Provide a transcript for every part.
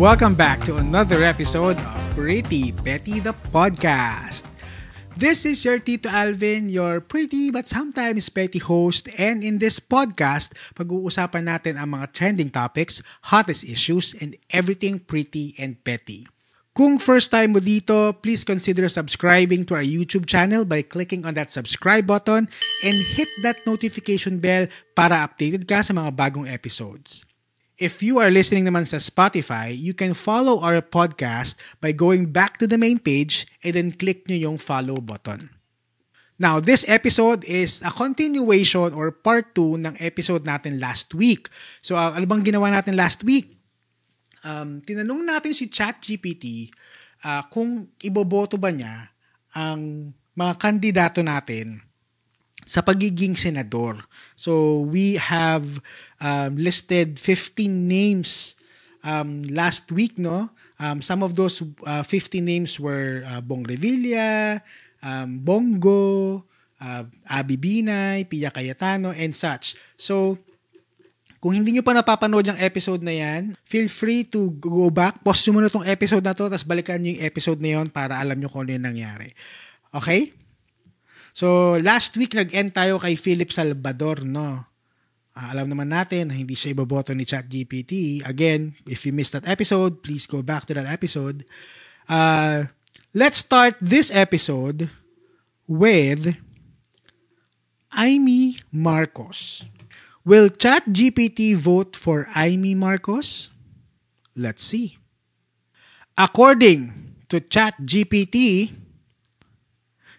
Welcome back to another episode of Pretty Petty the Podcast. This is your Tito Alvin, your pretty but sometimes petty host, and in this podcast, pag-uusapan natin ang mga trending topics, hottest issues, and everything pretty and petty. Kung first time mo dito, please consider subscribing to our YouTube channel by clicking on that subscribe button and hit that notification bell para updated ka sa mga bagong episodes. If you are listening naman sa Spotify, you can follow our podcast by going back to the main page and then click nyo yung follow button. Now, this episode is a continuation or part 2 ng episode natin last week. So, ano bang ginawa natin last week? Tinanong natin si ChatGPT kung iboboto ba niya ang mga kandidato natin sa pagiging senador. So we have listed 15 names last week, no? Some of those 15 names were Bong Revilla, Bongo, Abby Binay, Pia Cayetano, and such. So kung hindi nyo pa napapanood yung episode na yan, feel free to go back, pause nyo muna itong episode na to, tapos balikan nyo yung episode na yun para alam nyo kung ano yung nangyari. Okay? So, last week nag-end tayo kay Philip Salvador, no? Alam naman natin na hindi siya iboboto ni ChatGPT. Again, if you missed that episode, please go back to that episode. Let's start this episode with Amy Marcos. Will ChatGPT vote for Amy Marcos? Let's see. According to ChatGPT,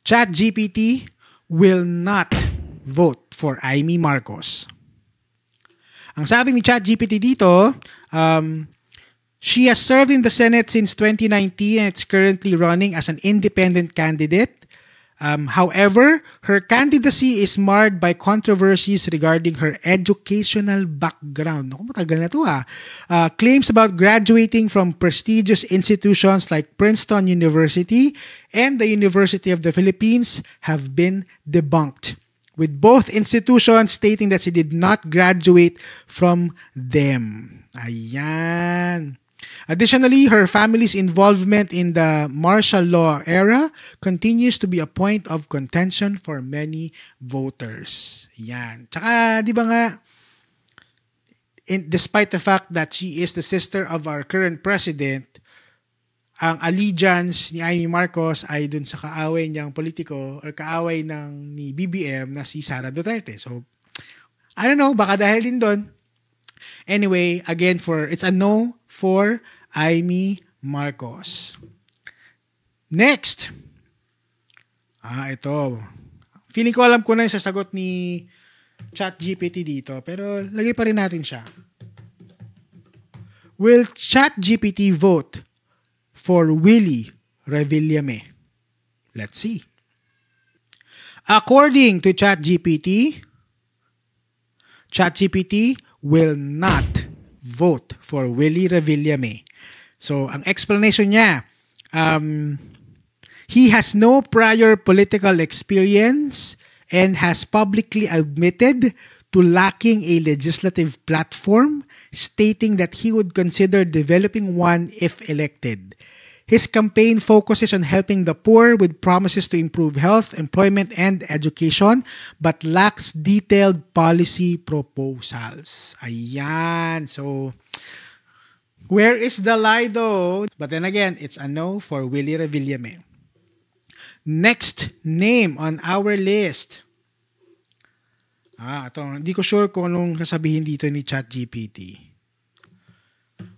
ChatGPT will not vote for Amy Marcos. Ang sabi ni ChatGPT dito, she has served in the Senate since 2019 and it's currently running as an independent candidate. However, her candidacy is marred by controversies regarding her educational background. Naku, matagal na to claims about graduating from prestigious institutions like Princeton University and the University of the Philippines have been debunked, with both institutions stating that she did not graduate from them. Ayan. Additionally, her family's involvement in the martial law era continues to be a point of contention for many voters. Yan. Tsaka, di ba nga, despite the fact that she is the sister of our current president, ang allegiance ni Amy Marcos ay dun sa kaaway niyang politiko or kaaway ni BBM na si Sara Duterte. So, I don't know, baka dahil din dun. Anyway, again, it's a no for Amy Marcos. Next. Ito. Feeling ko alam ko na yung sasagot ni ChatGPT dito, pero lagay pa rin natin siya. Will ChatGPT vote for Willie Revillame? Let's see. According to ChatGPT, ChatGPT will not vote for Willie Revillame. So, ang explanation niya, he has no prior political experience and has publicly admitted to lacking a legislative platform, stating that he would consider developing one if elected. His campaign focuses on helping the poor with promises to improve health, employment, and education, but lacks detailed policy proposals. Ayan. So, where is the lie though? But then again, it's a no for Willie Revillame. Next name on our list. Ito. Hindi ko sure kung anong sasabihin dito ni ChatGPT.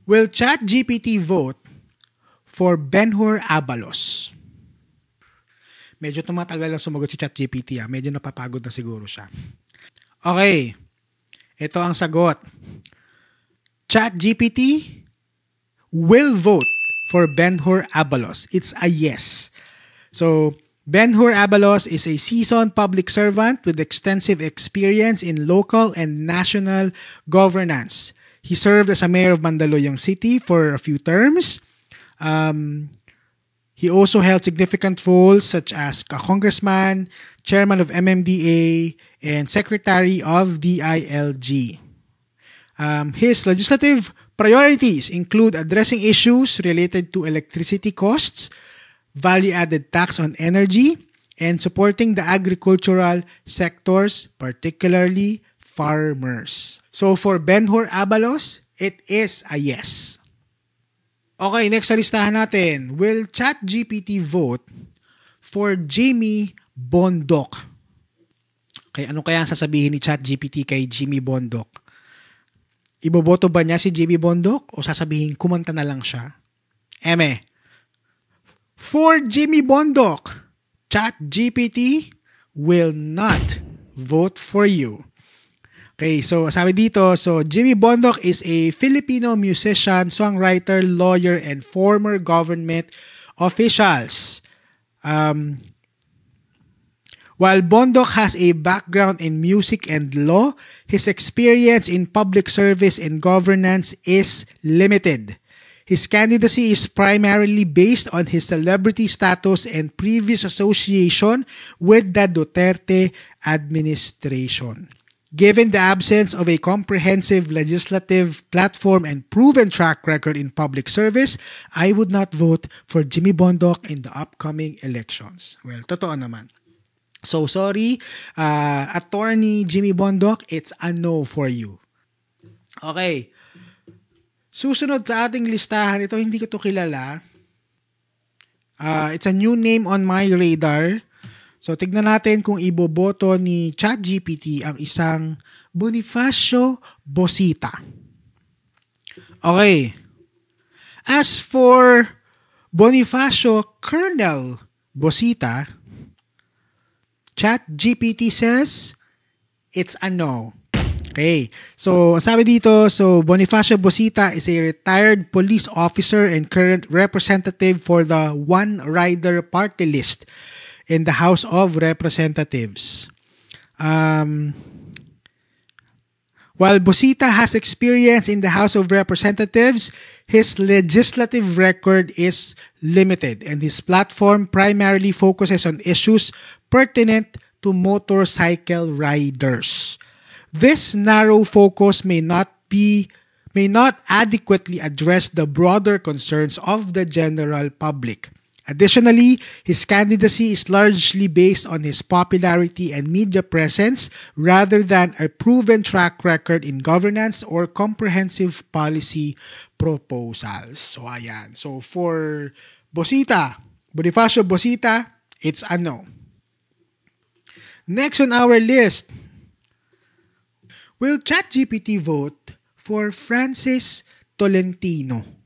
Will ChatGPT vote for Benhur Abalos? Medyo tumatagal lang sumagot si ChatGPT. Medyo napapagod na siguro siya. Okay. Ito ang sagot. ChatGPT will vote for Benhur Abalos. It's a yes. So, Benhur Abalos is a seasoned public servant with extensive experience in local and national governance. He served as a mayor of Mandaluyong City for a few terms. He also held significant roles such as a congressman, chairman of MMDA, and secretary of DILG. His legislative Priorities include addressing issues related to electricity costs, value-added tax on energy, and supporting the agricultural sectors, particularly farmers. So for Ben-Hur Abalos, it is a yes. Okay, next sa listahan natin. Will ChatGPT vote for Jimmy Bondoc? Okay, ano kaya ang sasabihin ni ChatGPT kay Jimmy Bondoc? Iboboto ba niya si Jimmy Bondoc o sasabihin kumanta na lang siya? Eme, for Jimmy Bondoc, ChatGPT will not vote for you. Okay, so sabi dito, so Jimmy Bondoc is a Filipino musician, songwriter, lawyer, and former government officials. While Bondoc has a background in music and law, his experience in public service and governance is limited. His candidacy is primarily based on his celebrity status and previous association with the Duterte administration. Given the absence of a comprehensive legislative platform and proven track record in public service, I would not vote for Jimmy Bondoc in the upcoming elections. Well, totoo naman. So sorry, Attorney Jimmy Bondoc, it's a no for you. Okay. Susunod sa ating listahan, ito hindi ko to kilala. It's a new name on my radar. So tignan natin kung iboboto ni ChatGPT ang isang Bonifacio Bosita. Okay. As for Bonifacio Colonel Bosita, ChatGPT says it's a no. Okay. So, sabi dito, so Bonifacio Bosita is a retired police officer and current representative for the One Rider party list in the House of Representatives. While Bosita has experience in the House of Representatives, his legislative record is limited and his platform primarily focuses on issues pertinent to motorcycle riders. This narrow focus may not adequately address the broader concerns of the general public. Additionally, his candidacy is largely based on his popularity and media presence rather than a proven track record in governance or comprehensive policy proposals. So, ayan. So, for Bonifacio Bosita, it's a no. Next on our list, will ChatGPT vote for Francis Tolentino?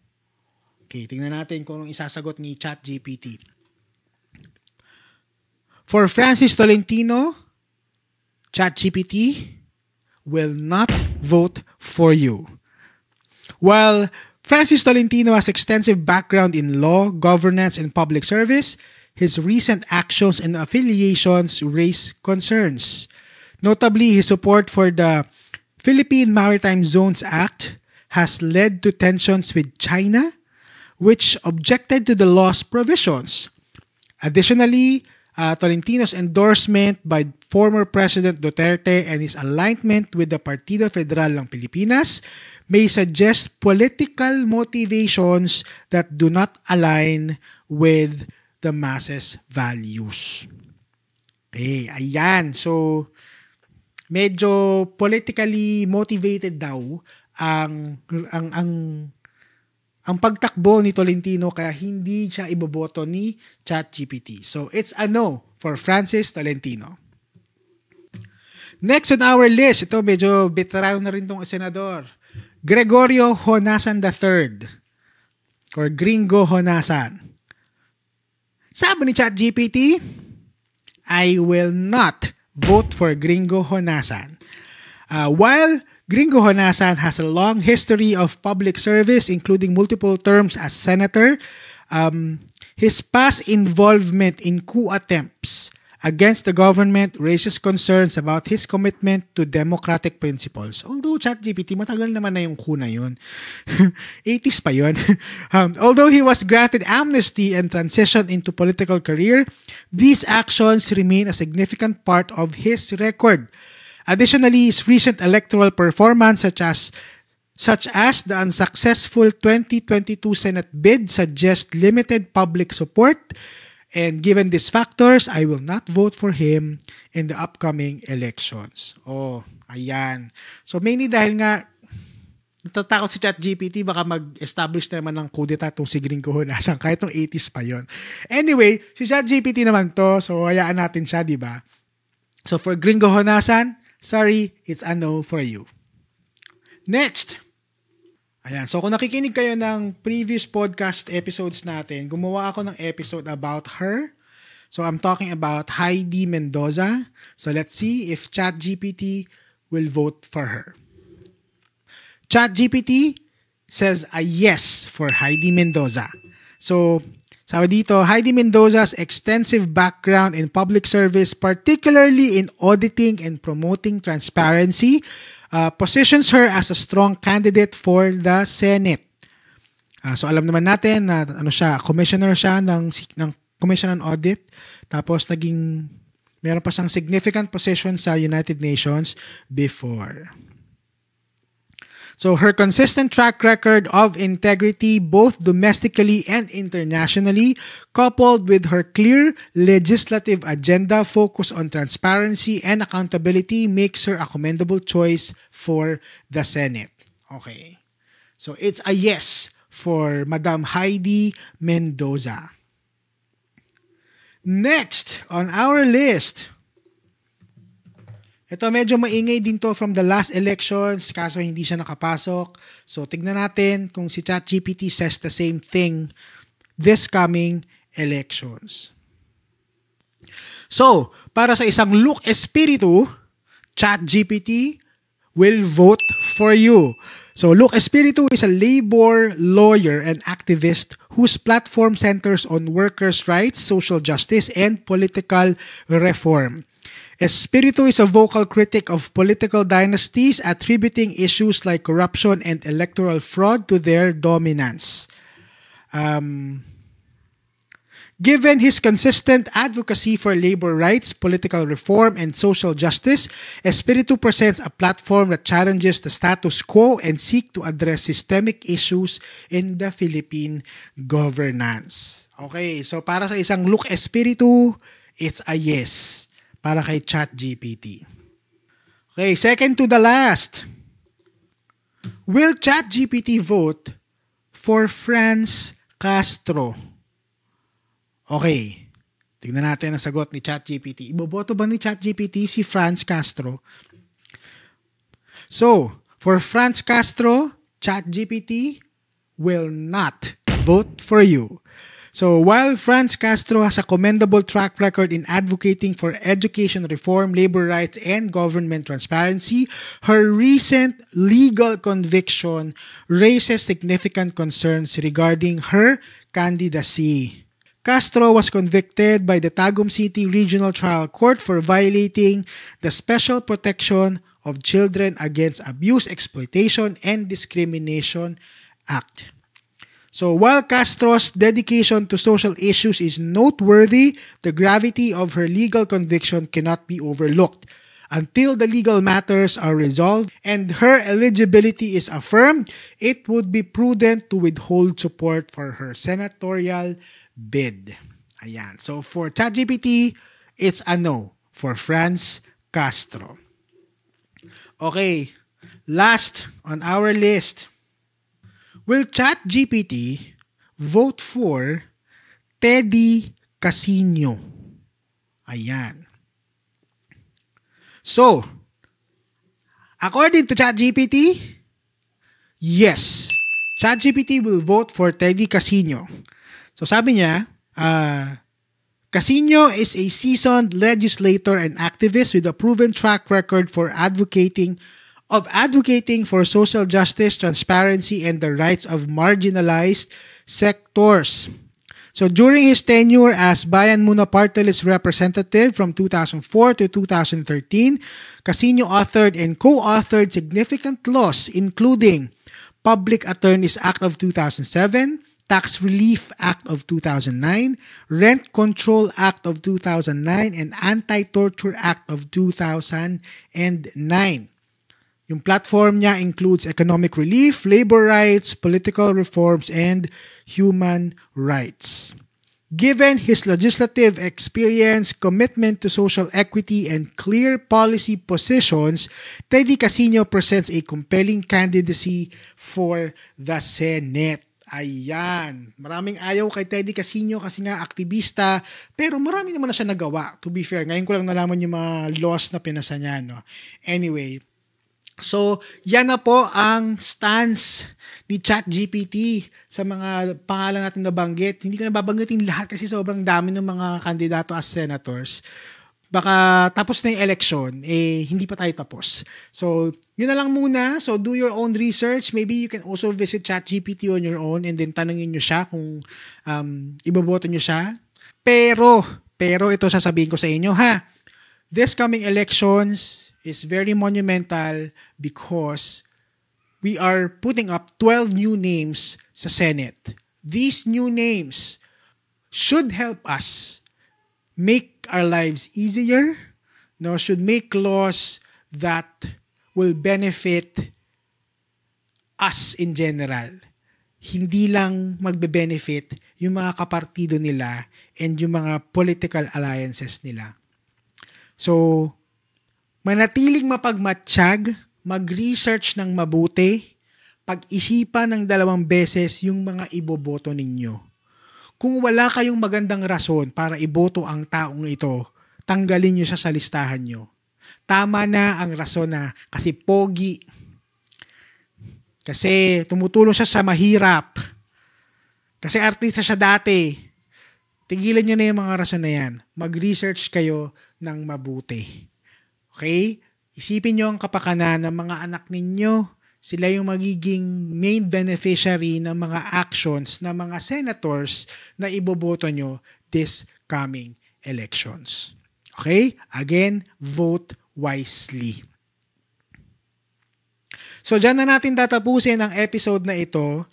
Okay, tingnan natin kung anong isasagot ni ChatGPT. For Francis Tolentino, ChatGPT will not vote for you. While Francis Tolentino has extensive background in law, governance, and public service, his recent actions and affiliations raise concerns. Notably, his support for the Philippine Maritime Zones Act has led to tensions with China, which objected to the law's provisions. Additionally, Tolentino's endorsement by former President Duterte and his alignment with the Partido Federal ng Pilipinas may suggest political motivations that do not align with the masses' values. Okay, ayan. So, medyo politically motivated daw ang pagtakbo ni Tolentino kaya hindi siya iboboto ni ChatGPT. So, it's a no for Francis Tolentino. Next on our list, ito medyo veterano na rin tong senador. Gregorio Honasan III or Gringo Honasan. Sabi ni ChatGPT, I will not vote for Gringo Honasan. While Gringo Honasan has a long history of public service, including multiple terms as senator, his past involvement in coup attempts against the government raises concerns about his commitment to democratic principles. Although ChatGPT, matagal naman na yung coup na yun. 80s pa yun. Although he was granted amnesty and transitioned into political career, these actions remain a significant part of his record. Additionally, his recent electoral performance such as such as the unsuccessful 2022 Senate bid suggest limited public support, and given these factors, I will not vote for him in the upcoming elections. Oh, ayan. So mainly dahil nga natatakot si ChatGPT, baka mag-establish na naman ng kudeta itong si Gringo Honasan kahit nung 80s pa yon. Anyway, si ChatGPT naman to, so hayaan natin siya, di ba? So for Gringo Honasan, sorry, it's a no for you. Next. Ayan, so kung nakikinig kayo ng previous podcast episodes natin, gumawa ako ng episode about her. So I'm talking about Heidi Mendoza. So let's see if ChatGPT will vote for her. ChatGPT says a yes for Heidi Mendoza. So, sabi dito, Heidi Mendoza's extensive background in public service, particularly in auditing and promoting transparency, positions her as a strong candidate for the Senate. So, alam naman natin na commissioner siya ng Commission on Audit. Tapos, meron pa siyang significant position sa United Nations before. So her consistent track record of integrity both domestically and internationally, coupled with her clear legislative agenda focused on transparency and accountability, makes her a commendable choice for the Senate. Okay. So it's a yes for Madam Heidi Mendoza. Next on our list, ito medyo maingay din to from the last elections, kaso hindi siya nakapasok. So tignan natin kung si ChatGPT says the same thing this coming elections. So, para sa isang look espiritu, ChatGPT will vote for you. So Luke Espiritu is a labor lawyer and activist whose platform centers on workers' rights, social justice, and political reform. Espiritu is a vocal critic of political dynasties, attributing issues like corruption and electoral fraud to their dominance. Given his consistent advocacy for labor rights, political reform, and social justice, Espiritu presents a platform that challenges the status quo and seeks to address systemic issues in the Philippine governance. Okay, so para sa isang Luke Espiritu, it's a yes para kay ChatGPT. Okay, second to the last. Will ChatGPT vote for Franz Castro? Okay, tignan natin ang sagot ni ChatGPT. Iboboto ba ni ChatGPT si Franz Castro? So, for Franz Castro, ChatGPT will not vote for you. So, while Franz Castro has a commendable track record in advocating for education reform, labor rights, and government transparency, her recent legal conviction raises significant concerns regarding her candidacy. Castro was convicted by the Tagum City Regional Trial Court for violating the Special Protection of Children Against Abuse, Exploitation, and Discrimination Act. So while Castro's dedication to social issues is noteworthy, the gravity of her legal conviction cannot be overlooked. Until the legal matters are resolved and her eligibility is affirmed, it would be prudent to withhold support for her senatorial bid. Ayan. So for ChatGPT, it's a no for Franz Castro. Okay, last on our list. Will ChatGPT vote for Teddy Casino? Ayan. So, according to ChatGPT, yes, ChatGPT will vote for Teddy Casino. So sabi niya, Casino is a seasoned legislator and activist with a proven track record for advocating for social justice, transparency, and the rights of marginalized sectors. So during his tenure as Bayan Muna Party List representative from 2004 to 2013, Casino authored and co-authored significant laws including Public Attorneys Act of 2007, Tax Relief Act of 2009, Rent Control Act of 2009, and Anti-Torture Act of 2009. Yung platform niya includes economic relief, labor rights, political reforms, and human rights. Given his legislative experience, commitment to social equity, and clear policy positions, Teddy Casino presents a compelling candidacy for the Senate. Ayan. Maraming ayaw kay Teddy Casino kasi nga aktivista, pero marami naman na siya nagawa. To be fair, ngayon ko lang nalaman yung mga laws na pinasa niya. No? Anyway, so yan na po ang stance ni ChatGPT sa mga pangalan natin nabanggit. Hindi ko na babanggitin lahat kasi sobrang dami ng mga kandidato as senators. Baka tapos na yung election, hindi pa tayo tapos. So, yun na lang muna. So, do your own research. Maybe you can also visit ChatGPT on your own and then tanungin nyo siya kung iboboto nyo siya. Pero ito sasabihin ko sa inyo, ha? This coming elections is very monumental because we are putting up 12 new names sa Senate. These new names should help us make our lives easier, no, should make laws that will benefit us in general. Hindi lang magbe-benefit yung mga kapartido nila and yung mga political alliances nila. So, manatiling mapagmatsyag, mag-research ng mabuti, pag-isipan ng 2 beses yung mga iboboto ninyo. Kung wala kayong magandang rason para iboto ang taong ito, tanggalin nyo siya sa listahan nyo. Tama na ang rason na kasi pogi. Kasi tumutulong siya sa mahirap. Kasi artista siya dati. Tigilan nyo na yung mga rason na yan. Mag-research kayo ng mabuti. Okay? Isipin nyo ang kapakanan ng mga anak ninyo. Sila yung magiging main beneficiary ng mga actions ng mga senators na iboboto nyo this coming elections. Okay? Again, vote wisely. So, dyan na natin tatapusin ang episode na ito.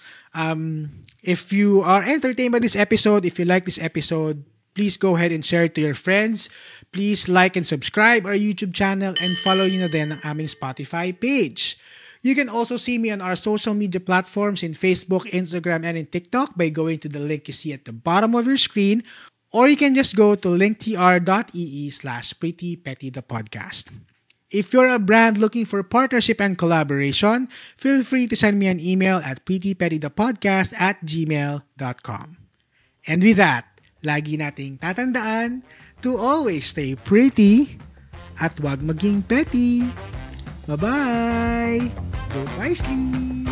If you are entertained by this episode, if you like this episode, please go ahead and share it to your friends. Please like and subscribe our YouTube channel and follow nyo na din ang aming Spotify page. You can also see me on our social media platforms in Facebook, Instagram, and in TikTok by going to the link you see at the bottom of your screen, or you can just go to linktr.ee/prettypettythepodcast. If you're a brand looking for partnership and collaboration, feel free to send me an email at prettypettythepodcast@gmail.com. And with that, lagi nating tatandaan to always stay pretty at wag maging petty. Bye-bye! Vote wisely!